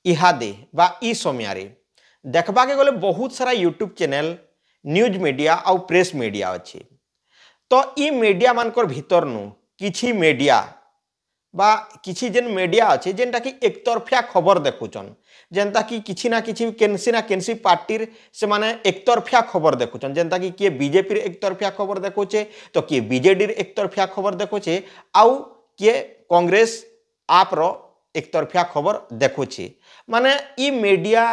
इहादे बा ई समय देखबा के गले बहुत सारा यूट्यूब चैनल न्यूज मीडिया आउ प्रेस मीडिया अच्छे। तो ई मीडिया मानकर भीतर किछि मीडिया बा किछि जेन मीडिया अच्छे जेनटा कि एकतरफिया खबर देखुचन जेनता कि किछि ना केनसी पार्टीर से माने एकतरफिया खबर देखुचन जेनता कि किए बीजेपी एकतरफिया खबर देखुचे तो किए बीजेडी एकतरफिया खबर देखुचे आउ किए कांग्रेस आप रो एकतरफिया खबर देखुचे। माने ई मीडिया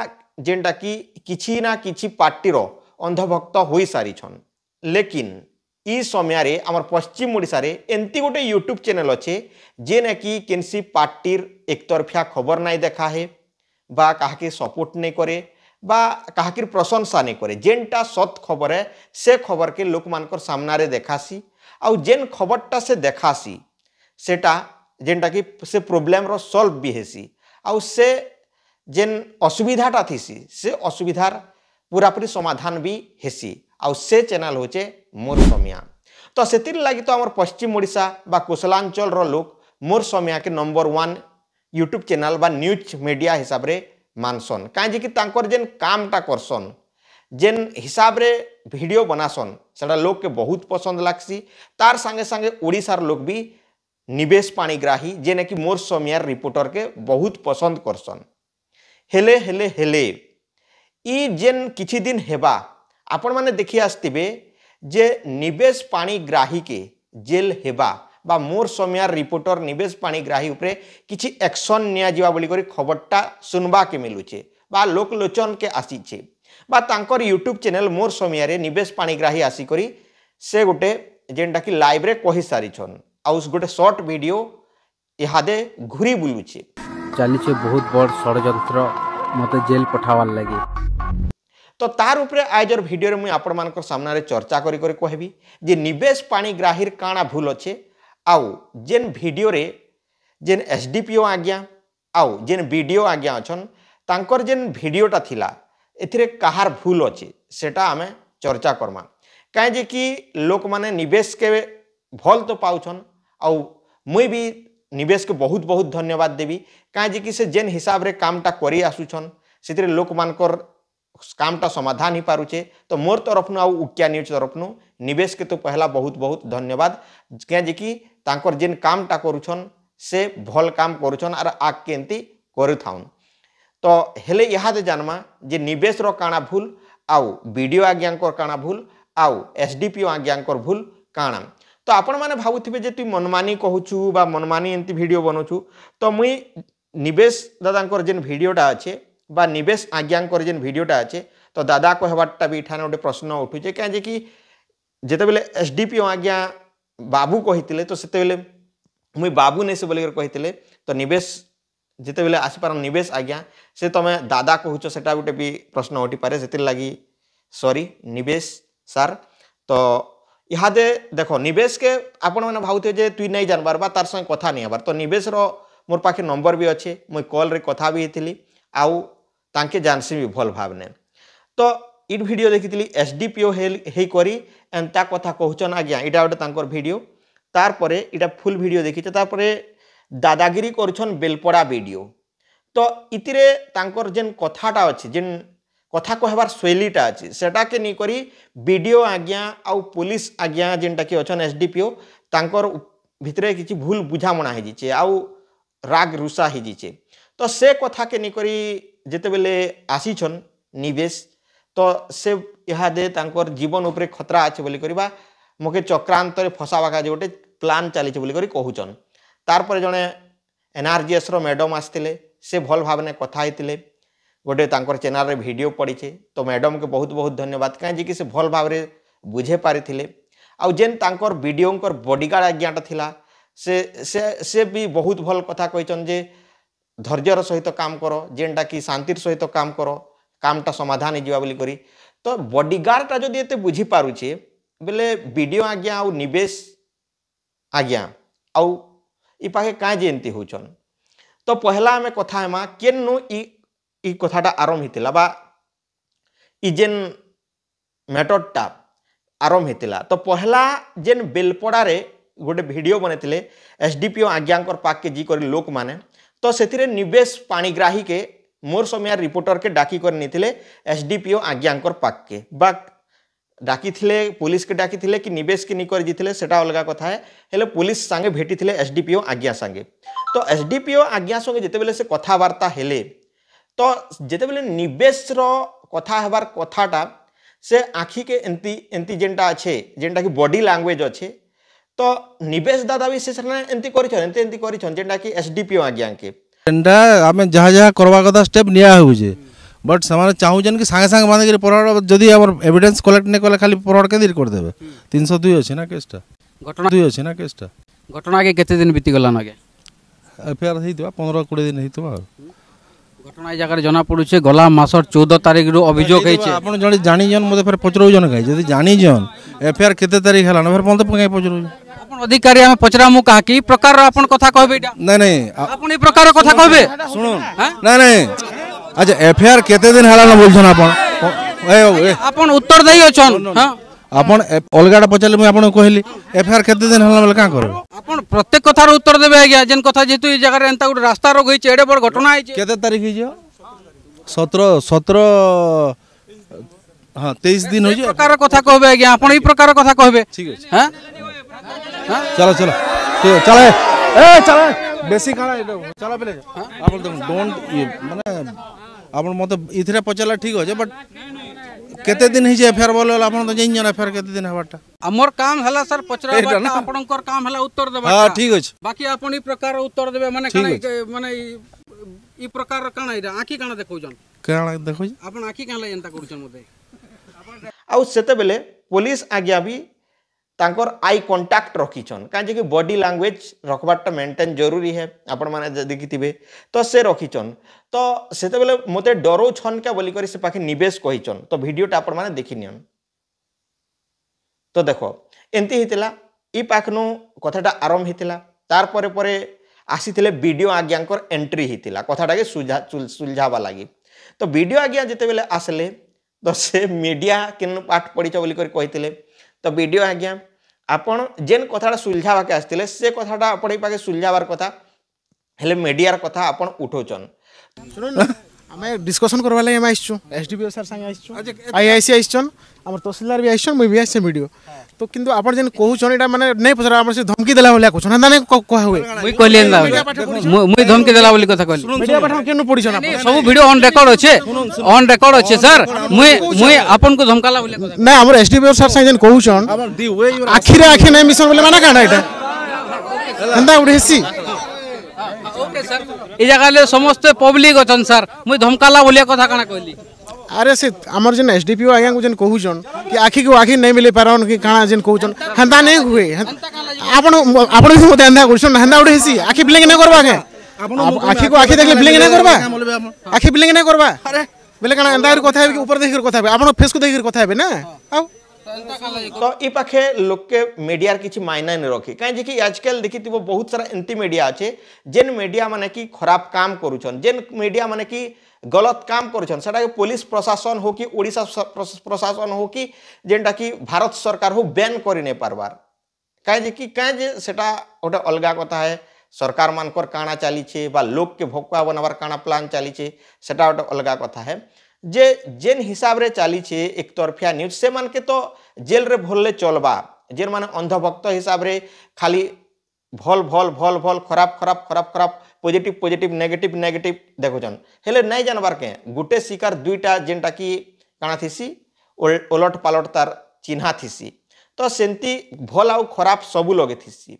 जेनटा कि किछि ना किछि पार्टीर अंधभक्त हो सारी छन। लेकिन ई समय आमर पश्चिम ओडिशा रे एंती गोटे यूट्यूब चैनल अच्छे जेने कि केनसी पार्टीर एकतरफिया खबर नहीं देखा है बा काहाके सपोर्ट नहीं करे बा काहाकिर प्रशंसा नहीं करे जेनटा सत खबर है से खबर के लोक मानकर सामना रे देखासी आउ जेन खबरटा से देखासी सेटा जेनटा कि से प्रॉब्लम रो सॉल्व भी हेसी आउ से जेन असुविधाटा थीसी से असुविधार पूरापूरी समाधान भी हेसी आउ से चैनल होचे मोर समय। तो से लगी तो आमर पश्चिम ओडिशा बा कुशलांचल रो लोग मोर समय के नंबर 1 यूट्यूब चैनल बा न्यूज मीडिया हिसाब रे मानसन कहीं कि तांकर जेन कामटा करसन जेन हिसाब रे वीडियो बनासन सेटा लोग के बहुत पसंद लागसी। तार संगे संगे ओडिशार लोग भी निवेश पाणिग्राही जेने कि मोर समय रिपोर्टर के बहुत पसंद करसन। हेले हेले हेले ई जेन किछि दिन हेबा आपण माने देखि आस्तिबे जे निवेश पाणिग्राही के जेल हेबा बा मोर समय रिपोर्टर निवेश पाणिग्राही उपरे किछि एक्शन निया जिवा बोली करी खबरटा सुनबा के मिलुचे बा लोकलोचन के आसीचे बा तांकर यूट्यूब चैनल मोर समय रे निवेश पाणिग्राही आसी करी से गोटे जेनटा कि लाइव रे कहि सारी छन आ उस गोटे शॉर्ट वीडियो इहादे घुरी बुलुचे चलीचे बहुत बड़ षड्यंत्र मते जेल पठावार लगे। तो तार उपरे आजर वीडियो रे मुई आपण मानकर सामना रे चर्चा करी करी कहबी जे निवेश पाणिग्राहीर काणा भूल अच्छे आउ जेन वीडियो रे जेन एसडीपीओ आज्ञा आउ जेन वीडियो आज्ञा अछन तांकर जेन वीडियोटा थिला एथिरे कहार भूल अच्छे सेटा आमे चर्चा करमा कहीं जे कि लोक माने निवेश के भल तो पाउछन आउ मुई भी निवेश के बहुत बहुत धन्यवाद देवी कहीं जे कि से जेन हिसाब रे कामटा करी आसुछन सेतिरे लोक मानकर कामटा समाधान ही पारुचे। तो मोर तरफ नु आउ उकिया न्यूज तरफ नु निवेश के तो पहला बहुत बहुत धन्यवाद कहीं जे कि तांकर जेन कामटा करुछन से भल काम करुछन आर आग के एंती करुथाउन। तो हेले इहादे जानमा जे निवेश रो काणा भूल आउ वीडियो आज्ञांकर काणा भूल आउ एसडीपीओ आज्ञांकर भूल काणा। तो आपण माने भाबुथिबे जे तु मनमानी कहूछु बा मनमानी एंती वीडियो बनौछु तो मुई निवेश दादांकर जेन वीडियोटा अच्छे बा निवेश आज्ञांकर जेन वीडियोटा अच्छे तो दादा कहबाटा भी ठाने गोटे प्रश्न उठुचे कहीं कि जिते बेले एसडीपीओ आज्ञा बाबू कही तो से मुई बाबू नहीं से बोलिकर कही तो निवेश जिते बेले आसीपार निवेश आज्ञा से तुम दादा कहूच से गोटे भी प्रश्न उठी पारे से लगी सॉरी निवेश सार। तो इहादे देखो निवेश के आपण मैंने भावुथे जे तुई नहीं जानबार बा तार संगे कथा नहीं हबार तो निवेश रो मोर पाखे नंबर भी अच्छे मुई कॉल रे कथा भी थी आउ तांके जानसी भी भल भावने। तो इ वीडियो देखी एसडीपीओ हे करी एंता कथा कहचन आज्ञा इटा गोटे तांकर वीडियो तार परे इटा फुल वीडियो देखी तारपरे दादागिरी करछन बेलपड़ा वीडियो। तो इतिरे तांकर जेन कथाटा अच्छे जेन कथा कहबार शैलीटा अच्छे सेटा के नहीं करी वीडियो आज्ञा आउ पुलिस आज्ञा जेनटा कि अच्छन एसडीपीओ तांकर भितरे किछि भूल बुझामणा हे जिचे आउ राग रुषा हे जिचे। तो से कथा के नहीं करी जेते बेले आसीछन निवेश तो से इहादे तांकर जीवन उपरे खतरा अच्छे बोली करी बा मोके चक्रांत रे फसावा का गोटे प्लान चली बोली करी कहूचन। तार पर जने एनआरजीएस रो मैडम आसतिले से भल भावने कथा हेतिले गोटे तांकर चैनल रे वीडियो पड़ीचे तो मैडम के बहुत बहुत धन्यवाद कहीं कि से भल भाव रे बुझे पारिथिले आउ जेन तांकर वीडियोंकर बॉडीगार्ड आज्ञाटा थिला से भी बहुत भल कथा कहिचन जे धैर्यर सहित काम करो जेनटा कि शांतिर सहित काम करो कामटा समाधान हो बोली करी। तो बॉडीगार्डटा जदि एते बुझी पारुचे बेले वीडियो आज्ञा आउ निवेश आज्ञा आउ इ पाखे काँ जे एंती होचन। तो पहला आम कथा हेमा केन्नु इ कथाटा आरंभ होता बा इ जेन मेथडटा आरंभ होता। तो पहला जेन बेलपड़ा रे गोटे वीडियो बने एसडीपीओ आज्ञांकर पाक के जी कर लोक माने तो से निवेश पाणिग्राही के मोर समय रिपोर्टर के डाकी कर नहीं एसडीपीओ आज्ञाकर पाक के बा डाकी पुलिस के डाकी कि निवेश के निकर जीते सेटा अलग कथा है हेले पुलिस सांगे भेटी एसडीपीओ आज्ञा सांगे तो एसडीपीओ आज्ञा संगे जितेबेले से कथबार्ता हेले तो जितेबेले निवेश कथा हबार कथाटा से आखि के एंती जेनटा अच्छे जेनटा कि बॉडी लैंग्वेज अच्छे तो निवेश दादा भी से एंती करिछन जेनटा कि एसडीपीओ आज्ञा के एंडा आमे जहाँ जहाँ करवा कथा स्टेप निया होजे बट से चाहून कि सागे सागे बांधिक फरवर्ड जदि एविडेंस कलेक्ट नहीं कले खाली फरवर्ड के करदेवे 302 अच्छे ना केसटा घटना 2 अच्छे ना केसटा घटना के केते दिन बीती गलान आगे एफआईआर होइतबा 15-20 दिन होइतबा घटना ए जगह जना पड़ुछे गला मासर 14 तारिख रो अभियोग हेछे आपण जणी जानि जन मते फेर पचरौ जन गाय जदि जानि जन एफआईआर केते तारिख हला फेर मते पकाई पचरौ आपण अधिकारी हम पचरामु कहा कि प्रकार आपण कथा कहबे नहीं आपण ई प्रकार कथा कहबे सुनो नहीं अच्छा एफआईआर केते दिन हला न बोलछन आपण उत्तर देई अछन हां आपण अलगाटा पचाले मैं आपन कहली एफआईआर केते दिन हला बेले का करबे आपण प्रत्येक कथार उत्तर देबे आज्ञा जेन कथा जेतु ई जगह रे एंता गुड रास्ता रोग होई एडे बड़ घटना आइ केते तारीख हिजो 17 हां 23 दिन होई प्रकार कथा कहबे आज्ञा आपण ई प्रकार कथा कहबे ठीक अछि हां चलो चलो ठीक चले ए चले बेसी काना चलो पहले आपण डोंट माने आपण मते इथरे पचाला ठीक हो बट केते दिन ही एफआईआर बोले आपण तो जइन जन एफआईआर केते दिन हबाटा हमर काम हला सर पचरा बाटा आपनकर काम हला उत्तर देबा हां ठीक अछि बाकी आपण ई प्रकार उत्तर देबे माने माने ई प्रकार काना इरा आखी काना देखौ जन काना देखौ आपण आखी काना एंता करूछन मते आउ सेते बेले पुलिस आज्ञा भी तांकर आई कांटेक्ट रखीछन काजे कि बॉडी लैंग्वेज रखबाटा मेंटेन जरूरी है आपण माने देखिथिबे तो से रखीछन तो सेते बेले मते डरो छन के बोली करी से पाखे निवेश कहिछन तो वीडियोटा आपण माने देखिनियन तो देखो एंती हितिला ई पाखनु कथाटा आरंभ हितिला तार परे परे आसीथिले वीडियो आज्ञांकर एंट्री हितिला कथाटा के सुलझावा लागि तो वीडियो आज्ञा जेते बेले आसले तो से मीडिया किन पाठ पढिछ बोली करी कहिथिले तो वीडियो आज्ञा आपण जेन कथाटा सुलझावा के आसथिले से कथाटा आपण पाके सुलझावार कथा हेले मीडियार कथा आपण उठोचन सुन हमें डिस्कशन करवा लागि हम आइछु एसडीपीओ सर संगे आइछु आईआईसी आइछन हमर तहसीलदार भी आइछन मैं भी आइछे वीडियो तो किंतु आपण जेन कहूछन एटा माने नहीं पछरा आपण से धमकी देला बोलिया कहछन ना नहीं कह हुए मुई कहलिए ना मुई धमकी देला बोली कथा कहली मीडिया पाठ केनु पडिछन आपण सब वीडियो ऑन रिकॉर्ड अच्छे सर मुई आपन को धमकाला बोली ना हमर एसडीपीओ सर संगे जेन कहूछन आखिरे आखि नहीं मिशन बोले माना काना एटा हंदा उडेसी ओके सर ई जगह ले समस्त पब्लिक अछन सर मुई धमकाला बोलिया कथा काना कहली अरे से हमर जेन एसडीपीओ आज्ञा को जेन कहूछन कि आखि को आखि नहीं मिले पारन कि काना जेन कहूछन हंदा नहीं हुए आपण आपण से मते हंदा कहूछन हंदा उडेसी आखि ब्लिंक नहीं करबा के आखि को आखि देखले ब्लिंक नहीं करबा आखि ब्लिंक नहीं करबा बेले काना हंदा कथा है कि ऊपर देख कर कथा है आपण फेस को देख कर कथा है ना आउ तो ई पाखे लोक के मीडिया किछि मायना नहीं रखी कहीं कि आजकल देखिथिबो बहुत सारा एंटी मीडिया अच्छे जेन मीडिया माने कि खराब काम करूछन जेन मीडिया माने कि गलत काम करूछन सेटा कि पुलिस प्रशासन हो कि ओडिशा प्रशासन हो कि जेनटा कि भारत सरकार हो बैन करि नै पारबार कहीं सेटा गोटे अलगा कथा है सरकार मानकर काना चली छे बा लोक के भोकुआ बनाबार काना प्लान चली छे सेटा गोटे अलगा कथा है जे जेन हिसाब रे चली छे एक तरफिया न्यूज से मान के तो जेल रे भोलले चलबा जेन माने अंधभक्त हिसाब रे खाली भल भल भल भल खराब खराब खराब खराब पॉजिटिव पॉजिटिव नेगेटिव नेगेटिव देखोजन हेले नहीं जानबार के गुटे शिकार दुईटा जेनटा कि काना थिसी ओलट पालट तार चिन्हा थिसी तो सेंती भल आउ खराब सबु लगे थिसी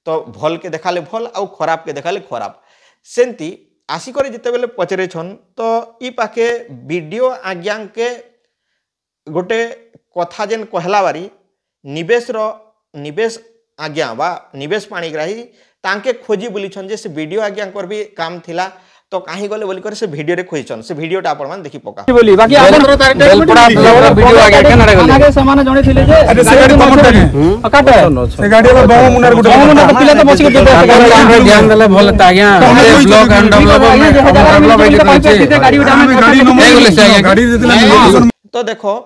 तो भल के देखाले भल आउ खराब के देखाले खराब सेंती आसिक जिते बेले पचरे छन तो ई पाखे वीडियो आज्ञा के गोटे कथा जेन कहला बारी निवेश आज्ञा बा निवेश पाणीग्राही तांके खोजी बुली छन जे से वीडियो आज्ञा कर भी काम थिला तो काहे गले बोली कर से वीडियो रे खोजछन से वीडियोटा आपण मान देखि पका बोली बाकी आपण बेलपड़ा वीडियो आगे केना रे गले आगे सामान जणे थिले जे अरे से गाड़ी कमर के काटे से गाड़ी वाला बाऊ मुनार गुटे तो पिला तो बसी के ध्यान देले भल त आज्ञा ब्लॉक एंड डेवलपमेंट गाड़ी देतिला तो देखो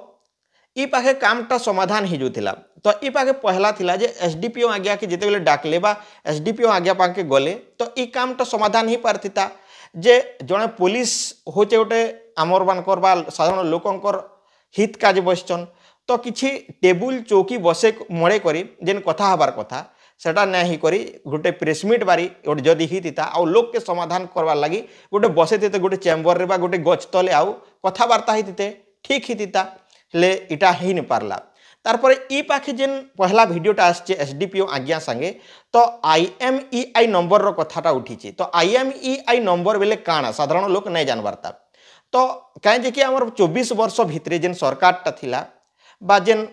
ई पाखे कामटा समाधान ही जोथिला तो ई पाखे पहला थिला जे एसडीपीओ आज्ञा के जेते बेले डाकले बा एसडीपीओ आज्ञा पाके गले तो ई कामटा समाधान ही पारथिता जे जड़े पुलिस होचे गोटे आमर मानकर बा साधारण लोकंकर हित काज बसचन तो किछि टेबुल चौकी बसे मड़े करी जेन कथा हबार कथा सेटा ना ही करी गोटे प्रेसमिट बारी गोटे जदि हिता आउ लोक के समाधान करवार लगी गोटे बसे थे गोटे चेम्बर रे बा गोटे गछ तले आउ कथबार्ता होते ठीक हिता ले इटा ही नहीं पारला तारपर ई पाखे जेन पहला वीडियोटा आसचे एसडीपीओ आज्ञा संगे तो IMEI नंबर रो कथाटा उठी तो IMEI नंबर बेले काना साधारण लोक नहीं जानबारता तो कहीं जे कि आमर 24 वर्ष भितरे जेन सरकारटा थिला बा जेन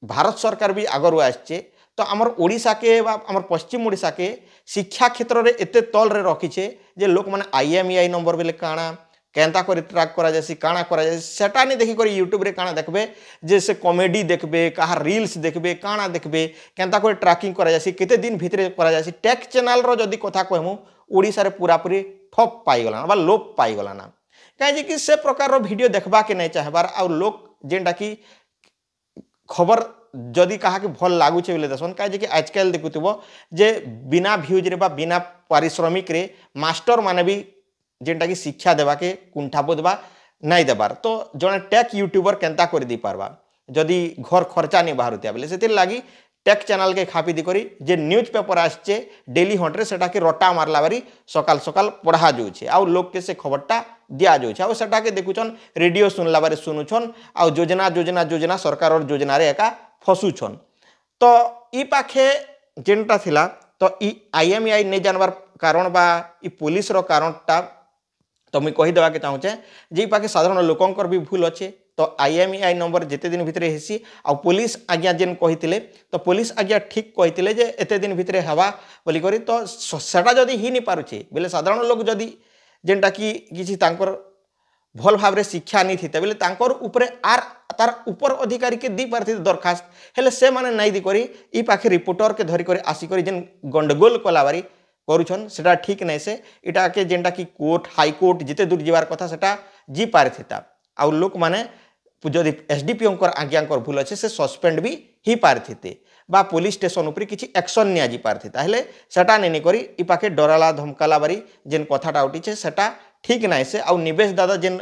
भारत सरकार भी आगरू आसचे तो आमर ओडिशा के बा आमर पश्चिम ओडिशा के शिक्षा क्षेत्र रे एते तल रे रखीचे जे लोक माने IMEI नंबर बेले काना केंता कर ट्रैक करा जासी काना करा जासी सेटा नहीं देखी कर यूट्यूब रे काना देखबे जे से कॉमेडी देखबे कहा रील्स देखबे काना देखबे केंता कर ट्रैकिंग करा जासी केते दिन भितरे करा जासी टेक चैनल रो जदी कथा कहमु ओडिशा रे पूरा पूरी ठप पाई गला बा लोप पाई गला ना काहे कि से प्रकार रो वीडियो देखबा के नहीं चाहबार आ लोक जेंटा की खबर जदि कहा कि भल लागुचे बोले दसन कहे कि आजकल देखुव जे बिना भ्यूज रे बा बिना पारिश्रमिक रे मास्टर माने भी जेनटा कि शिक्षा देवा के कुंठाबो देवा नहीं देबार तो जड़े टेक यूट्यूबर केंता कर दी पारबा जदि घर खर्चा नहीं बाहर बोले से लगी टेक चैनल के खापी दी करी जे न्यूज पेपर आसचे डेली हंट्रे सेटा के रटा मारला बारी सकाल सकाल पढ़ा जाऊे आउ लोग के से खबरटा दिया जाऊे आउ सेटा के देखुछन रेडियो सुनला बारे सुनुछन आउ योजना योजना योजना सरकार और योजना रे एका फसुछन तो ई पाखे जेनटा थिला तो ई IMEI नहीं जानबार कारण बा ई पुलिस रो कारणटा तो मुझे कहीदेवा के चाहूचे जे पाखे साधारण लोकंकर भी भूल अच्छे तो IMEI नंबर जिते दिन भितर हेसी आ पुलिस आज्ञा जेन कही तो पुलिस आज्ञा ठीक कही जे एते दिन भितर हवा बोली करी तो सेटा जदि ही नहीं पारुचे बोले साधारण लोग जदि जेनटा कि किसी तांकर भल भाव रे शिक्षा नहीं थी बोले तांकर ऊपर आर तार ऊपर अधिकारी के दी पारथि दरखास्त हेले से माने नहीं दी करी ई पाखे रिपोर्टर के धरी करी आसी करी जेन गंडगोल कलाबारी करुछन सेटा ठीक नहीं से इटा के जेनटा कि कोर्ट हाईकोर्ट जिते दूर जीवार कथा सेटा जी पारथिता आउ लोक माने जदि एसडीपीओ आज्ञाकर भूल अच्छे से सस्पेंड भी ही पारथिते बा पुलिस स्टेशन ऊपर किसी एक्शन निया जी पारथिता हेले सेटा नहीं करी ई पाखे डराला धमकाला बारी जेन कथाटा उठीचे सेटा ठीक नहीं से आउ निवेश दादा जेन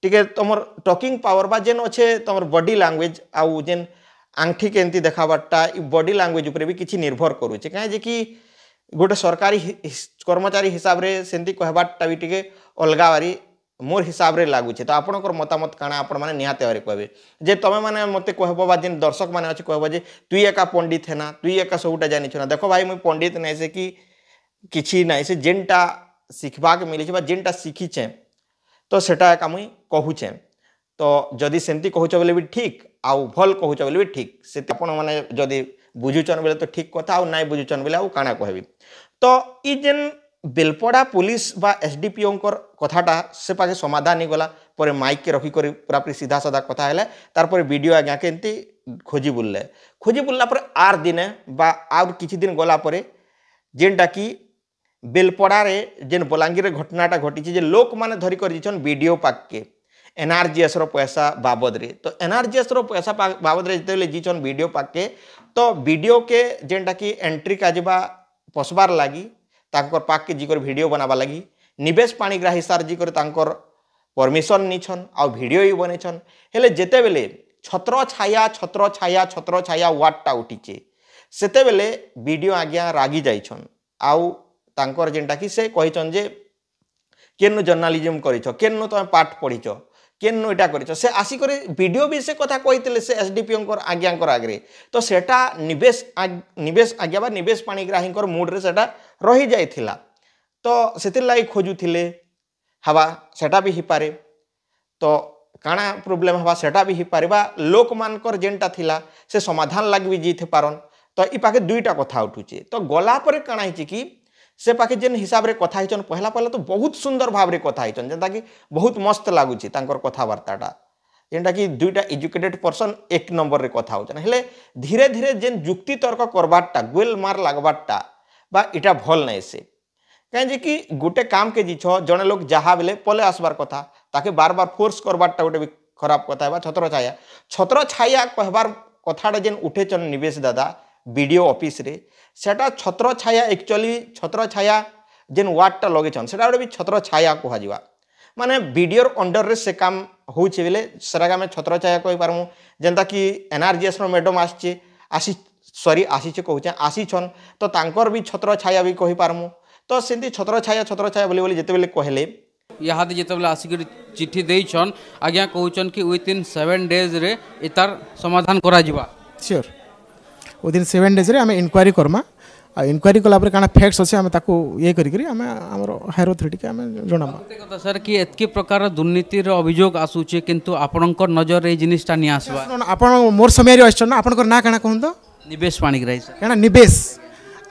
टिके तुमर टॉकिंग पावर बा जेन अच्छे तुम बॉडी लैंग्वेज आउ जेन आंगठी केंती देखाबारटा बॉडी लैंग्वेज ऊपर भी किसी निर्भर करुचे कहीं कि गोटे सरकारी कर्मचारी हिसाब रे सेंती कहबाटा भी टिके अलगा बारी मोर हिसाब रे लागुचे तो आपणकर मतामत काना आपण माने निहाते बारे कहबे जे तमे माने मते कहबो बा जेन दर्शक माने अछि कहबो जे तुई एका पंडित है ना तुई एका सबुटा जानि छ ना देखो भाई मुई पंडित नै से कि किछि नै से जेनटा सिखबा के मिली छ बा जेनटा सिखी छे तो सेटा एका मुई कहूचे तो जदि सेंती कहूछ बोले भी ठीक आउ भल कहूछ बोले भी ठीक से आपण माने जदि बुझुचन बोले तो ठीक कथा आउ नाइ बुझुचन बोले आउ काना कहबी तो ई जेन बेलपड़ा पुलिस बा एसडीपीओ कथाटा से पाखे समाधान नहीं गला पर माइक के रखी कर पूरा सीधा साधा कथा है तार वीडियो आज्ञा के एमती खोजी बुलला पर आर दिने बा आउर किछि दिन गला पर जेनटा कि बेलपड़ा रे जेन बलांगीर घटनाटा घटी जे लोक माने धरी कर दिछन वीडियो पाक के NRGS रो पैसा बाबद रे तो NRGS रो पैसा बाबद रे जेते जीचन वीडियो पाक के तो वीडियो के जेनटा कि एंट्री काजबा पसबार लागी तांकर पाक के जिकर वीडियो बनावा लगी निवेश पाणीग्राही सार जिकर तांकर परमिशन नीछन आ वीडियो ही बनेछन हेले जेते बेले छत्र छाया वाटटा उठीचे सेते बेले वीडियो आज्ञा रागी जाइछन आउ तांकर जेनटा कि से कहिछन जे केन्नु जर्नालिज्म करिछ केन्नु तमे पाठ पढिछ केन्नु एटा करिछ से आसी करे वीडियो भी से कथा कहितले से एसडीपीओ आज्ञाकर आगरे तो सेटा निवेश आज्ञा बा निवेश पाणीग्राही मूड रे सेटा रही जाइथिला तो सेतिर लागि खोजुथिले हवा सेटा भी ही पारे तो काना प्रॉब्लम हवा सेटा भी ही पारे बा लोक मानकर जेनटा थिला से समाधान लागि भी जीथे पारन तो ई पाके दुईटा कथा उठुचे तो गला पर काना हिची कि से पाखे जेन हिसाब रे कथा हिचन पहला तो बहुत सुंदर भाव रे कथा हिचन जेंता कि बहुत मस्त लागुची तांकर कथाबार्ताटा जेनटा कि दुईटा एजुकेटेड पर्सन एक नंबर रे कथा होचन हेले धीरे धीरे जेन जुक्ति तर्क करबाटा गोल मार लागबाटा बा इटा भल नै से कहीं कि गोटे काम के जीछ जने लोग जहाँ बेले पले आसबार कथा ताके बार बार फोर्स करबाटा गोटे भी खराब कथा है छत्र छाया कहबार कथाटा जेन उठेचन निवेश दादा वीडियो ऑफिस रे सेटा छत्र छाया एक्चुअली छत्र छाया जेन वार्डटा लगेछन सेटा गोटे भी छत्र छाया कहुआ माने वीडियोर अंडर रे से काम होउछे बेले सेरा में छत्र छाया कहि पारमु जेंता कि एनआरजीएस रो मैडम आसी सॉरी आसीचे कहूचे आसीछन तो तांकर भी छत्र छाया भी कहि पारमु तो सेंती छत्र छाया बोली बोली जेते बेले कहले यहाँ जिते आसिक चिठी देछन आज्ञा कहउछन कि विथिन 7 days रे इतार समाधान करा जिबा श्योर विदिन 7 days रे आम इनक्वारी करमा आ इनक्वारी कला काना फैक्ट्स अच्छे आम ताको ये करी आम आमर हायर अथॉरिटी के आम जणामा कथा सर कि एतकी प्रकार दुर्नीति रो अभियोग आसुचे किंतु आपनकर नजर ए जिनिसटा नि आसबा आपण मोर समय रे आछन आपनकर ना काना कहन तो निवेश पाणिग्राही सर काना निवेश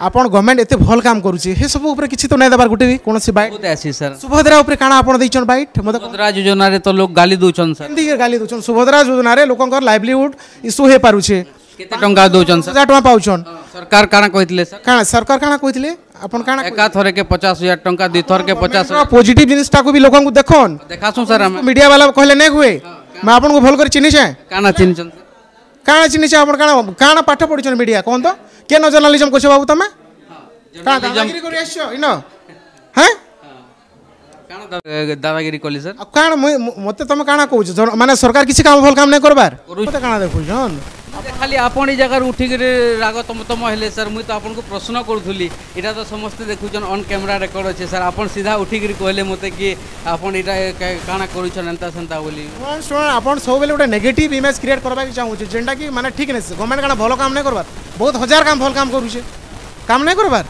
आपण गवर्नमेंट एते भल काम करूची हे सब ऊपर किछि तो नै दबार गुटे भी कोनोसी बाइट बहुत ऐसी सर सुभद्रा ऊपर काना आपण दैछन बाइट मते सुभद्रा योजना रे तो लोग गाली दोछन सर हिंदी के गाली दोछन सुभद्रा योजना रे लोकंकर लाइवलीहुड इशू हे पारुछे केते टंका दोछन सर 1000 टका पाउछन सरकार काना कहितले सर काना सरकार काना कहितले आपण काना एका थरे के 50,000 टंका दि थर के 50,000 पॉजिटिव जिनिसटा को भी लोकन को देखन देखासु सर हम मीडिया वाला कहले नै हुए मैं आपन को भल कर चिन्हि छै काना चिन्हछन काना चिन्हि छै आपण काना काना पाठ पढिछन मीडिया कोन तो केन जर्नलिज्म कोछ बाबू तमे काना दादागिरी करि आछो इनो हैं काना दादागिरी कली सर अब काना मते तमे काना कहू माने सरकार किछि काम भल काम नै करबार मते काना देखु जन खाली आपण जगह उठी राग तम हेले सर मुई तो आपन को प्रश्न करूली इटा तो समस्त देखुछन ऑन कैमरा रेकॉर्ड अच्छे सर आपन सीधा उठी कहले मते कि आपन इटा काना करूछन एंता सेंता बोली सुन आपन सब बेले गोटे नेगेटिव इमेज क्रिएट करबा के चाहू जेंटा कि माने ठीक नै गवर्नमेंट काना भलो काम नै करबार बहुत हजार काम भल काम करूछे काम नै करबार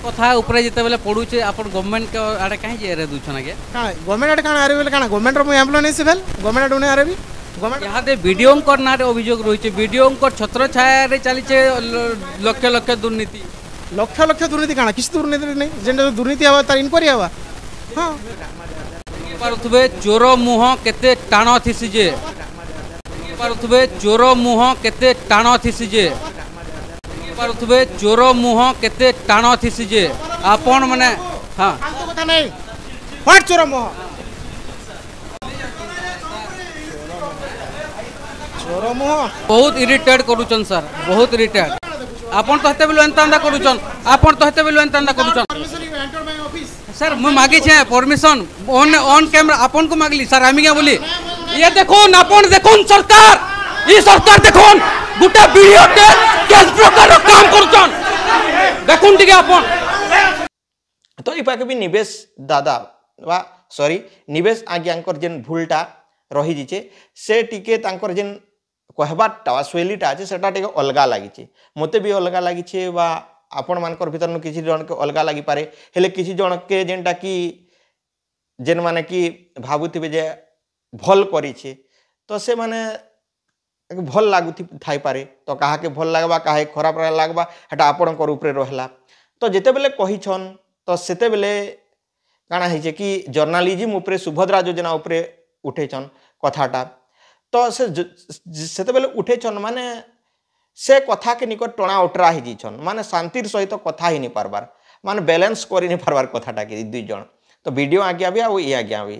कथा ऊपर जिते बेले पडुचे आपन गवर्नमेंट के आडे काहे जे रे दुछन आगे काना गवर्नमेंट आडे काना आरे बेले काना गवर्नमेंट रो मु एम्प्लॉय नै से भेल गवर्नमेंट आडे नै आरे भी यहाँ वीडियो नारे अभियोग रही वीडियो छत्र छाया रे चली लक्ष लक्ष दुर्नीति लक्ष लक्ष दुर्नीति काना किसी दुर्नीति नहीं जेन दुर्नीति हवा तार इनक्वारी हवा हां पारुथबे चोर मुह केते टाण थिसी जे पारुथबे चोर मुह केते टाण थिसी जे पारुथबे चोर मुह केते टाण थिसी जे आपन माने हां कथा नहीं व्हाट चोर मुह बहुत इरिटेट करूचन सर बहुत इरिटेट आपन तो हते बेलो एंता करूचन आपन तो हते बेलो एंता करूचन सर मैं मागी छे परमिशन ऑन कैमरा आपन को मागली सर आमी क्या बोली ये देखो आपन देखो सरकार ई सरकार देखो गुटा वीडियो ते किस प्रकार काम करूचन देखुन टिके आपन तो ई पाके भी निवेश दादा वा सॉरी निवेश आज्ञांकर जेन भूलटा रही जिचे से टिके तांकर जेन कहबाटा शैलीटा अच्छे से अलग लगी मत भी अलग लगी आपण मानकर भीतर किसी जन के अलग लगी पारे हेले किसी जन के जेनटा कि जेन माने कि भावुथिबे जे भल करिछे तो से माने भल लागु थाई पारे तो काहा के भल लागबा काहे खराब लागबा हेटा आपणकर ऊपर रहला तो जेते बेले कहिछन तो सेते बेले काना हिचे कि जर्नलिज्म ऊपर सुभद्रा योजना ऊपर उठेछन कथाटा तो से बेले उठेछन माने से कथा के निकट टणा उटरा ही जीछन माने शांतिर सहित कथा ही नहीं पारबार माने बैलेंस करी नहीं पारबार कथाटा के दुई जन तो वीडियो आज्ञा भी आ ये आज्ञा भी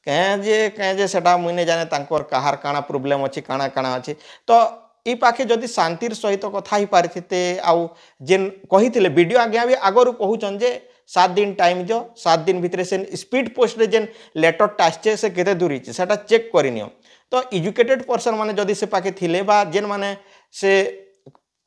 कहे जे सेटा मुई ने जाने तांकर कहार काना प्रॉब्लम अछि काना काना अछि तो ई पाखे जदि शांतिर सहित कथा ही पारिथिते आउ जेन कहिथिले वीडियो आज्ञा भी आगरु कहूचन जे 7 दिन टाइम दियो 7 दिन भितर से स्पीड पोस्ट रे जेन लेटर टास्चे से केते दूरी छै सेटा चेक करिनियो तो एजुकेटेड पर्सन माने जदि से पाके थिले बा जेन माने से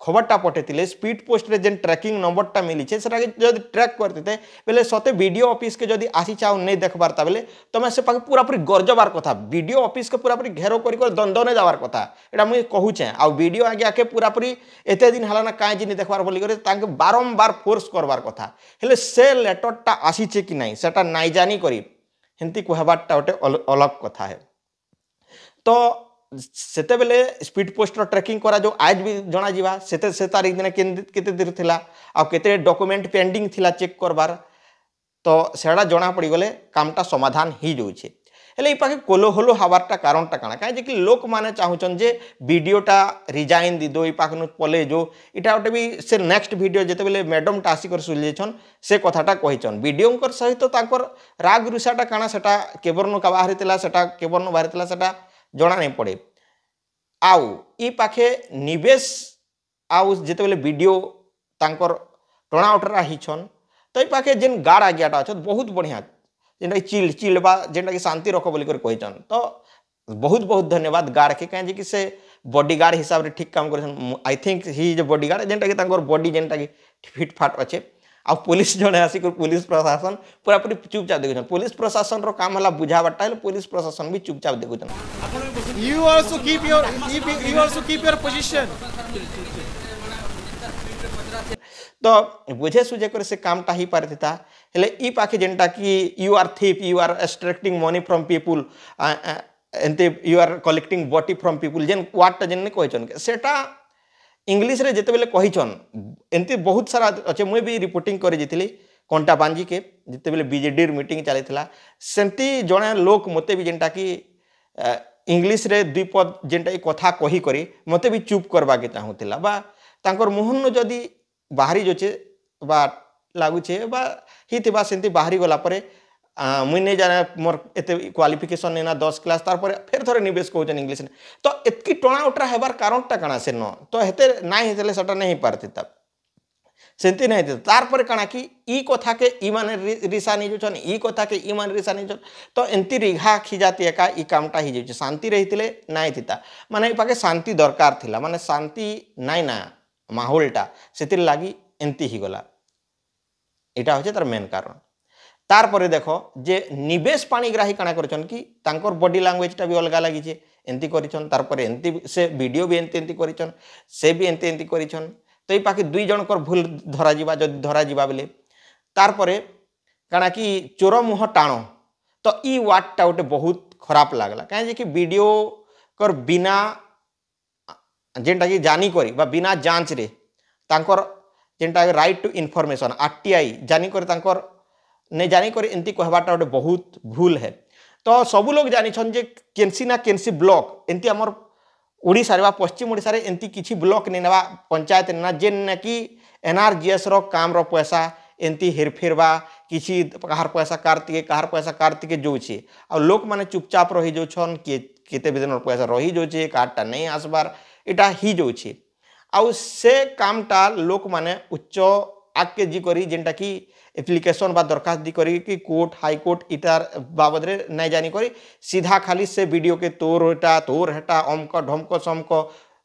खबरटा पठेतिले स्पीड पोस्ट रे जेन ट्रैकिंग नंबरटा मिली छे सेटा जदि ट्रैक करते बेले सते वीडियो ऑफिस के जदि आसी चाउ नहीं देखबार ता बेले तमे से पाके पूरा पूरी गरजबार कथा वीडियो ऑफिस के पूरा पूरी घेरो करी दंदने जावार कथा एटा मुई कहूचे आ वीडियो आगे के पूरा पूरी एते दिन हला ना काहे जिनि देखबार बोली करे तांके बारंबार फोर्स करबार कथा हेले से लेटरटा आसी छे कि नहीं सेटा नाइ जानी करी हेंती कहबारटा ओटे अलग कथा है तो सेते बेले स्पीड पोस्ट ट्रैकिंग करा जो आज भी जना जीवा सेते से तारीख दिन केते देर थिला आ केते डॉक्यूमेंट पेंडिंग थिला चेक करबार तो सेडा जना पड़ी गले कामटा समाधान ही जोछे हेले ई पाके कोलो होलो हवारटा कारणटा काना काहे जे कि लोक माने चाहुचन जे वीडियोटा रिजाइन दी दो ई पाकनु पले जो इटा ओटे भी से नेक्स्ट वीडियो जेते बेले मैडम टा आसी कर सुलिजेछन से कथाटा कहिचन वीडियोंकर सहित तांकर राग रुसाटा काना सेटा केबरनु का बाहरितला सेटा केबरनु बाहरितला सेटा जना नहीं पड़े आउ ई पाखे निवेश आउ जेते बेले वीडियो तांकर टणा उटरा हिछन तो ये पाखे जेन गार्ड आज्ञाटा अच्छा बहुत बढ़िया जेनटा कि चिल्डबा जेनटा कि शांति रख बोलिक कहन तो बहुत बहुत धन्यवाद गार्ड के कहीं कि से बॉडीगार्ड हिसाब से ठीक काम कर I think he is bodyguard जेनटा कि बॉडी जेनटा कि फिट फाट अच्छे आ पुलिस जड़े आसिक पुलिस प्रशासन पूरा पूरी चुपचाप देखुन पुलिस प्रशासन रो काम है बुझावाटा पुलिस प्रशासन भी चुपचाप देखुन You also keep your position. तो बुझे सुझे कर से कामटा ही पारे था हेले ई पाखे जेनटा कि you are thief you are extracting money from people एंते you are collecting body from people जेन वार्डटा जेन कहचन सेटा इंग्लिश रे जेते बेले कहिचन एंती बहुत सारा अच्छे मुई भी रिपोर्टिंग करे जेतिली कंटा बांजी के जेते बेले बीजेडी मीटिंग चलीथिला सेंती जणे लोक मते भी जेनटा कि इंग्लिश रे दुई पद जेनटा कथा कही करी मते भी चुप करबा के चाहूतिला बा तांकर मुहन जदी बाहरी जोचे बा लागुचे बा हिथिबा सेंती बाहरी गला परे मुई नहीं जाने मोर एते क्वालिफिकेशन नेना 10 क्लास तार पर फिर थोड़े निवेश कहचन इंग्लिश तो एतकी टोणा उठरा हेबार कारणटा काना से न तो हेते नाइ हेतले सटा नहीं पारती तब सेंती नहीं थे तार पर काना कि ई कथा के ई माने रिसा नहीं जोचन ई कथा के ई माने रिसा नहीं जोचन तो एंती रिघा खिजाती एका ई कामटा ही जोचे शांति रहितिले नाइ थिता माने पाके शांति दरकार थिला माने शांति नाइ ना माहौलटा सेतिर लागी एंती ही गला एटा होचे तार मेन कारण तार परे देखो जे निवेश पाणीग्राही काना करछन कि तांकर बॉडी लैंग्वेजटा भी अलगा लागि छे एंती करिछन तार परे एंती से वीडियो भी एंती करिछन से भी एंती करिछन तो ये पाखे दुई जनकर भूल धरा जिबा जदि धरा जिबा बेले तार परे काना कि चोर मुह टाण तो ई वार्डटा गोटे बहुत खराब लागला कहीं कि वीडियो कर बिना जेनटा कि जानी करी बा बिना जांच रे तांकर जेनटा राइट टू इनफॉरमेशन आरटीआई जानी करी तांकर नहीं जानी करी एंती कहबाटा गोटे बहुत भूल है तो सबू लोग जानी छन जे केनसी ना केनसी ब्लॉक एंती हमर ओडिशा रे बा पश्चिम ओडिशा रे एंती किछि ब्लॉक नेनवा पंचायत नेना जेन कि एनआरजीएस रो काम रो पैसा एंती हेरफेर बा किछि कहार पैसा कार्तिके जोछि आ लोक माने चुपचाप रही जोछन केते बेदन पैसा रही जोछि कार्डटा नहीं आसबार एटा ही जोछि आ से कामटा लोक माने उच्च आके जी करी जेनटा कि एप्लिकेशन बा दरखास्त दी करी कि कोर्ट हाई कोर्ट इतार बाबद रे नहीं जानी करी सीधा खाली से वीडियो के तोर हेटा अमक ढमक समक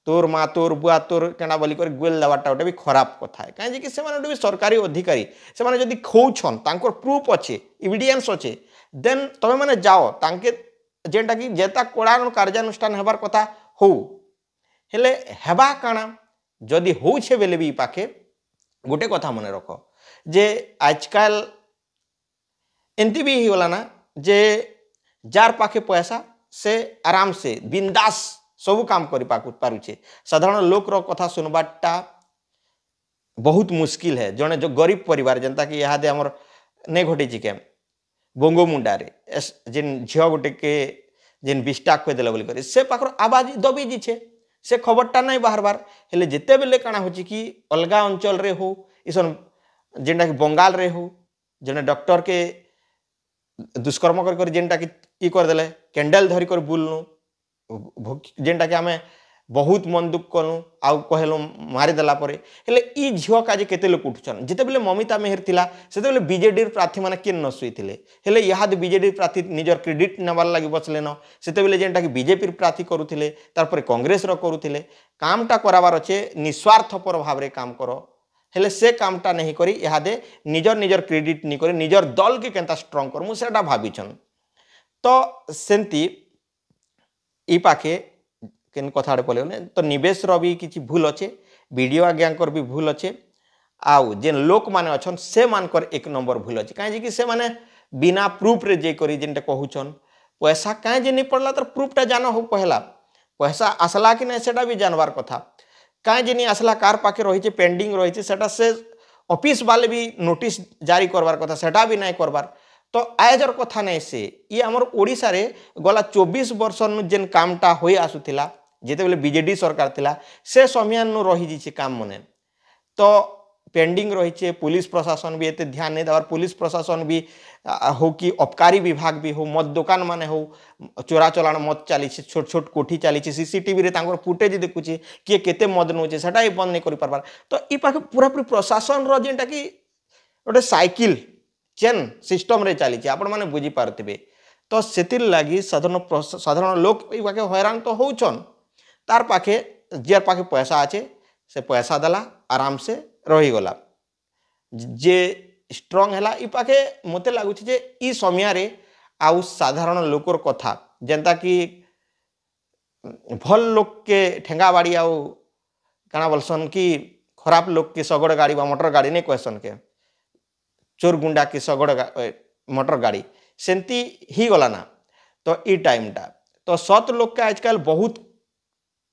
तोर माँ तोर बुआ तोर केना बोली कर गोल दबाटा गोटे भी खराब कथा है कहीं कि से भी सरकारी अधिकारी से जदि खोछन तांकर प्रूफ अच्छे एविडेंस अच्छे देन तमे माने जाओ तांके जेनटा कि जेता कड़ार कार्यानुष्ठान हेबार कथा हो हेले हेबा काना जदि होछे बेले भी पाखे गोटे कथा मन रख जे आजकल एंती भी ही होला ना जे जार पाखे पैसा से आराम से बिंदास सब काम करि पारुछे साधारण लोक रो कथा सुनबाटा बहुत मुश्किल है जने जो गरीब परिवार जनता कि यहाँ दे हमर नहीं घटी चिके बोंगो मुंडा रे जेन झियो गोटे के जेन बिस्टा खोई देला बोली करी से पाखर आवाज दबी जी छे से खबरटा नहीं बाहर बार हेले जेते बेले काना होची कि अलगा अंचल रे हो इसन जेनटा कि बंगाल रे हो जने डॉक्टर के दुष्कर्म कर जेनटा कि ई कर देले कैंडल धरी कर बुलनु जेनटा कि आमे बहुत मन दुख कलु आउ कहलु मारी देला परे हेले ई झियो काजे केते लोक उठछन जेते बेले ममिता मेहर थिला सेते बेले बीजेडी प्रार्थी माने केन नसुई थिले हेले याद बीजेडी प्रार्थी निजर क्रेडिट नबार लागि बचले न सेते बेले जेनटा कि बीजेपी प्रार्थी करूथिले तार परे कांग्रेस रो करूथिले कामटा कराबार अछि निस्वार्थपर भाव रे काम करो हेले से कामटा नहीं करी इहादे निजर क्रेडिट नहीं करी निजर दल के केनता स्ट्रांग कर मु सेटा भाबिछन तो सेंती ई पाखे केन कथाड़े पड़े तो निवेश रो भी किछि भूल अच्छे वीडियो आज्ञाकर भी भूल अच्छे आउ जेन लोक माने अछन से मानकर एक नंबर भूल अच्छे कहीं कि से माने बिना प्रूफ रे जे करी जेनटा कहूछन पैसा कहीं जे नहीं पड़ला तो प्रूफटा जान हो पहला पैसा आसला कि नहीं सेटा भी जानवार कथा कहीं जे नहीं आसला कार पाखे रही पेंडिंग रही से ऑफिस वाले भी नोटिस जारी करवार कथा सेटा भी नहीं करवार तो आयजर कथा नहीं से ये आमर ओडिशा रे गला 24 वर्ष जेन कामटा होई आसुथिला जेते बेले बीजेडी सरकार थिला से समियान रही जी काम मने तो पेंडिंग रही पुलिस प्रशासन भी एते ध्यान नहीं देवार पुलिस प्रशासन भी हो कि अबकारी विभाग भी हो मद दुकान माने हो चोरा चलाण मद चली छोट छोट कोठी चली सीसीटीवी रे तांकर फुटेज देखुचे किए केते मद नौचे सेटा बंद नहीं कर पारबार तो ई पाखे पूरा पूरी प्रशासन रो जेनटा कि गोटे साइकिल चेन सिस्टम रे चली आपण मैंने बुझी पारे तो से लगी साधारण लोक पाखे हैरान तो होचन तार पाखे जे पाखे पैसा अच्छे से पैसा देला आराम से रहीगला जे स्ट्रंग है इ पाखे मत लगुच इ समय आउ साधारण लोकर कथा जेनता कि भल लोक के ठेंगा बाड़ी आउ काना बोलसन कि खराब लोक के सगड़ गाड़ी बा मोटर गाड़ी नहीं कहसन के चोर गुंडा के सगड़ मोटर गाड़ी सेमती ही गला ना तो ई टाइमटा तो सत लोक के आजकल बहुत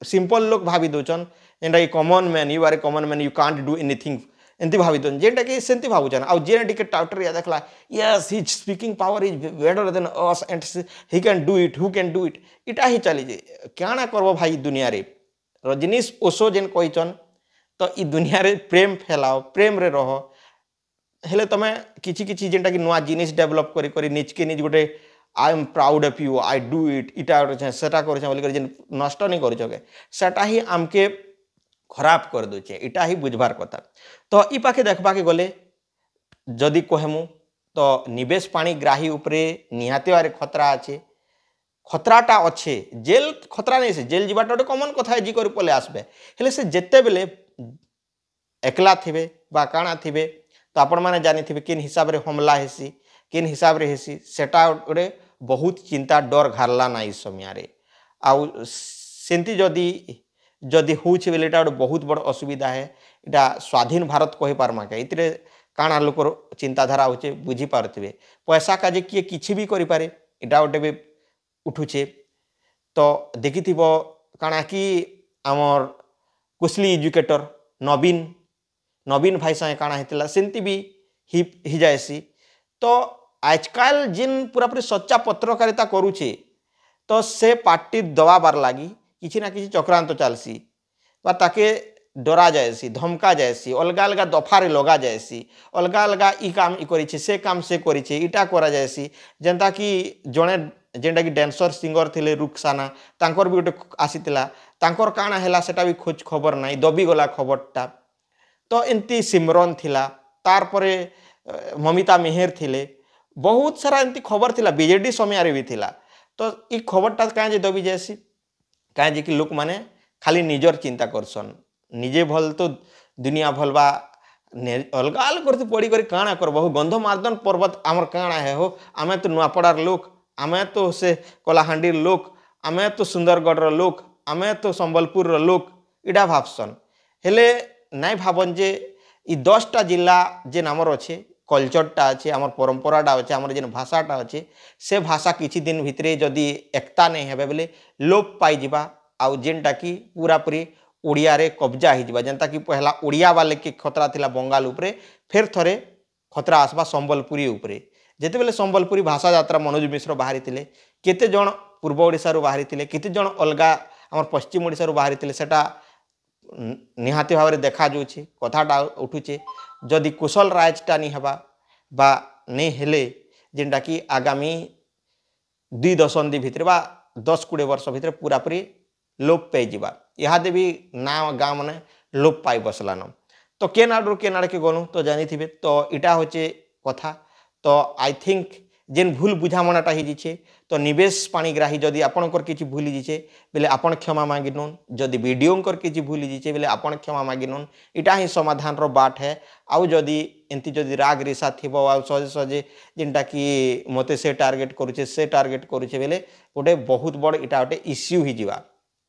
सिंपल लोक भावी दौन जेनटा कि common man you are a common man you can't do anything एमती भावी दौन जेनटा कि सेमती भावुन आउ जे टिके टाउटर या देखला yes his speaking power is better than us and he can do it who can do it इटा ही चली क्या करब भाई दुनिया रे रजनीश ओसो जेन कहचन तो ई दुनिया रे प्रेम फैलाओ प्रेम रे रह हेले तमे किछि किछि जेनटा कि नुआ जिनिस डेवलप करी करी निज के निज गोटे I am proud of you I do it इटा सेटा कर बोलिक जेन नष्ट नहीं कर सेटा ही आमके खराब कर दूचे इटा ही बुझबार कथा तो इ पाखे देखबा के गले जदि कहमु तो निवेश पानी ग्राही उपरे निहाती वारे खतरा अच्छे खतराटा अच्छे जेल खतरा नहीं से जेल जीवाटा गोटे कमन कथा जी कर पले आसबे हेले से जेते बेले एकला थिबे बा काना थिबे तो आपण माने जानी थिबे किन हिसाब रे हमला हेसी किन हिसाब रे हेसी सेटा गोटे बहुत चिंता डर घारला ना इस समय रे आउ सेंती जदि जदि होउछे बेले एटा बहुत बड़ असुविधा है इटा स्वाधीन भारत कहि पारमा के इतरे काना लोकर चिंताधारा होचे बुझी पारथिबे पैसा का जे किए किछि भी करि पारे इटा गोटे भी उठुचे तो देखिथिबो काना कि आमर कुशली एजुकेटर नवीन नवीन भाई संगे काना हेतिला सेंती भी ही जाएसी तो आजकल जिन पूरापूरी सच्चा पत्रकारिता करूचे तो से पार्टी दबाबार लगी किसी ना किसी चक्रांत चलसी बा ताके डरा जाएसी धमका जाएसी अलग अलग दफारे लगा जाएसी अलग अलग इ काम इ करिछे से काम से करिछे इटा करा जाएसी जेंता कि जणे जेंटा कि डांसर सिंगर थिले रुकसाना तांकर भी गोटे आसीतिला तांकर काना हैला सेटा भी खोज खबर नाही दबी गला खबरटा तो एंती सिमरन थिला तार परे ममिता मेहर थिले बहुत सारा एंती खबर थिला बीजेडी समय रे भी थिला तो इ खबरटा काहे जे दबी जाएसी काहे जे कि लोक माने खाली निजर चिंता करसन निजे भल तो दुनिया भल बा अलग अलग करते पड़ी कर काना कर बहु गंधमार्दन पर्वत आमर काना है हो आमे तो नुआपड़ार लोक आमे तो से कलाहांडीर लोक आमे तो सुंदरगढ़ लोक आमे तो संबलपुर लोक इडा भावसन हेले नाई भावन जे इ 10टा जिला जे आमर अच्छे कल्चरटा अच्छे आमर परंपराटा अच्छे आमर जेन भाषाटा अच्छे से भाषा किछि दिन भितरे जदि एकता नहीं हेबे बेले लोप पाई जिबा आउ जेनटा कि पूरा पूरी ओडिया रे कब्जा ही जिबा जेनता कि पहला ओडिया वाले के खतरा थिला बंगाल उपरे फिर थरे खतरा आसबा संबलपुरी उपरे जेते बेले संबलपुरी भाषा यात्रा मनोज मिश्र बाहरी थिले केते जण पूर्व ओडिसा रो बाहरी थिले केते जण अलगा आमर पश्चिम ओडिसा रो बाहरी थिले सेटा निहाती भाव देखा जाऊे कथाटा उठुचे जदि कुशल राजटा नहीं हेबा बा नहीं हेले जेनटा कि आगामी 2 दशंधि भितर बा 10-20 वर्ष भितर पूरापूरी लोप पे जीवा इहादे भी ना गाँव मैंने लोप पाई बसलान तो केनाडू केनाड़ के गलु तो जानी थे तो इटा होचे कथा तो आई थिंक जेन भूल बुझामणाटा ही जीचे तो निवेश पाणीग्राही जदि आपणकर किसी भूली जीचे बेले आपण क्षमा मांगी नून जदि वीडियोंकर किसी भूली जीचे बेले आपण क्षमा मांगी नून इटा ही समाधान रो बाट है आउ जदि एंती जदि राग रिसा थिबो आ सजे सजे जेनटा कि मते से टार्गेट करुचे बेले गोटे बहुत बड़ इटा गोटे इश्यू ही जीवा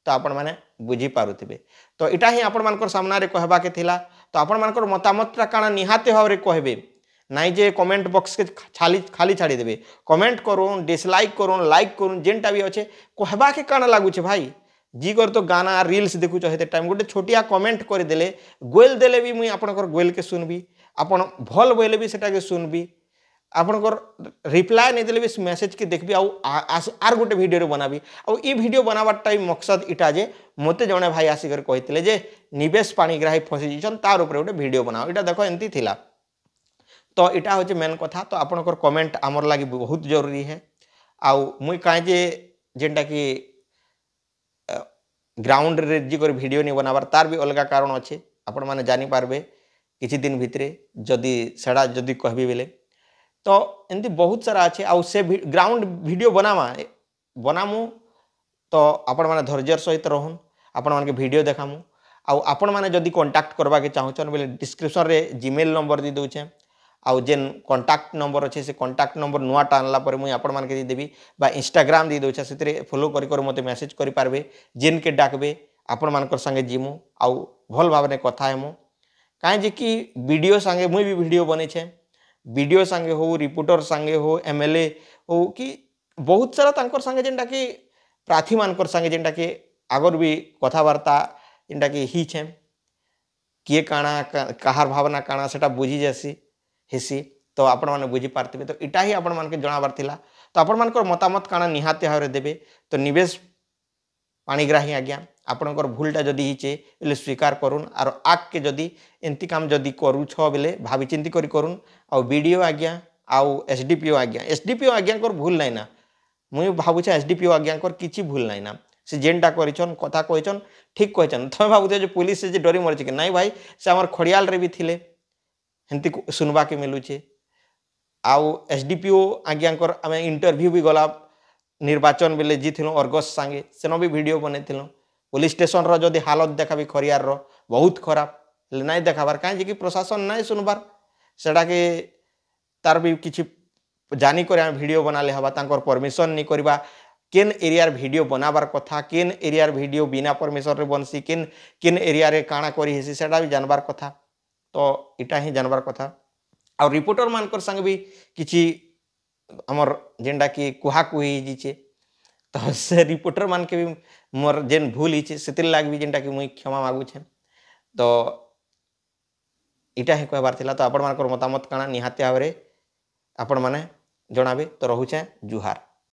तो आपण माने बुझी पारुथिबे तो इटा ही आपण मानकर सामना रे कहबा के थिला तो आपण मानकर मतामतटा काना निहाते भाव रे कहबे नाई जे कमेंट बॉक्स के खाली छाड़ी देबे कमेंट करूँ डिसलाइक करूँ लाइक करूँ जेनटा भी अच्छे कहबा के काना लागुचे भाई जी कर तो गाना रील्स देखुच हेते टाइम गोटे छोटिया कमेंट कर देले गोल देले भी मुई आपनकर गोल के सुनबी आपण भल बोले भी सेटा के सुनबी आपनकर रिप्लाई नहीं देले भी मेसेज के देखबी आर गोटे वीडियो रे बनाबी आ ई वीडियो बनावा टाइम मकसद इटा जे मते जणे भाई आसिकर कहितले जे निवेश पाणीग्राही फसी जन तार ऊपर गोटे वीडियो बनाओ इटा देखो एंती थिला तो इटा होचे मेन कथा तो आपनकर कमेंट आमर लागि बहुत जरूरी है आउ मुई काहे जे जेनटा कि ग्राउंड रे जी कर वीडियो नहीं बनाबार तार भी अलग कारण अच्छे आपण माने जानी पारबे किछि दिन भितरे जदि सेड़ा जदि कहबी बेले तो एमती बहुत सारा अच्छे आउ से ग्राउंड वीडियो बनामु तो आपण मैंने धैर्यर सहित रहन आपण मान के वीडियो देखामु आउ आपण मैंने जदि कांटेक्ट करबा के चाहूछन बोले डिस्क्रिप्शन रे जीमेल नंबर दी दोछे आउ जेन कांटेक्ट नंबर अच्छे से कांटेक्ट नंबर नुआ टाणला पर मुई आपण मान के देबी बा इंस्टाग्राम दी दोछे सेतरे फॉलो कर मते मैसेज करि पारबे जेन के डाकबे आपण मानकर संगे जीमु आउ भल भावने कथा हेमु काहे जे कि वीडियो संगे मुई भी वीडियो बने छे वीडियो संगे हो रिपोर्टर संगे हो एमएलए हो कि बहुत सारा तांकर संगे जेनटा कि प्रार्थी मानकर संगे जेनटा कि आगर भी कथबार्ता जेनटा कि ही छे किए काଣା कहार भावना काଣା सेटा बुझी जासी हेसी तो आपण माने बुझी पारथिबे तो इटा ही आपण मान के जणाबार थिला तो आपण मानकर मतामत काଣା निहाते हारे देबे तो निवेश पाणीग्राही आज्ञा आपणकर भूलटा जदि हिचे बेले स्वीकार करुन आर आग के जदि एंती काम जदि करूछ बेले भावी चिंती करी करुन आ वीडियो आज्ञा आउ एसडीपीओ आज्ञा कर भूल नहीं ना मुई भावुछे एसडीपीओ आज्ञा कर किछि भूल नहीं ना से जेनटा करिछन कथा कहिछन ठीक कहिछन तमे भावुछे जे पुलिस से जे डरी मरछि कि नहीं भाई से हमर खड़ियाल रे भी थिले हेंती सुनबा के मिलुछे आउ एसडीपीओ आज्ञा कर आमे इंटरव्यू भी गला निर्वाचन बेले जीथिलु अर्गस संगे सेनो भी वीडियो बनेथिलु पुलिस स्टेशन रो जदि हालत देखाबी खरियार रो बहुत खराब नहीं देखाबार कहीं कि प्रशासन नहीं सुनबार सेटा के तार भी किछि जानी कर वीडियो बनाले हवा तांकर परमिशन नहीं करबा केन एरियार वीडियो बनाबार कथा केन एरियार वीडियो बिना परमिशन रे बनसी केन एरिया रे काଣା करी हेसी सेटा भी जानबार कथा तो इटा ही जानबार कथा आ रिपोर्टर मानकर संग भी किछि हमर जेंडा कि कुहा कुही जिचे तो से रिपोर्टर मान के भी मोर जेन भूल हिचे सेतिर लाग भी जेंटा कि मुई क्षमा मागु छे तो इटा ही कहबार थिला तो आपण मानकर मतामत काଣା निहाते भाबरे आपण माने जणाबे तो रहू छे जुहार।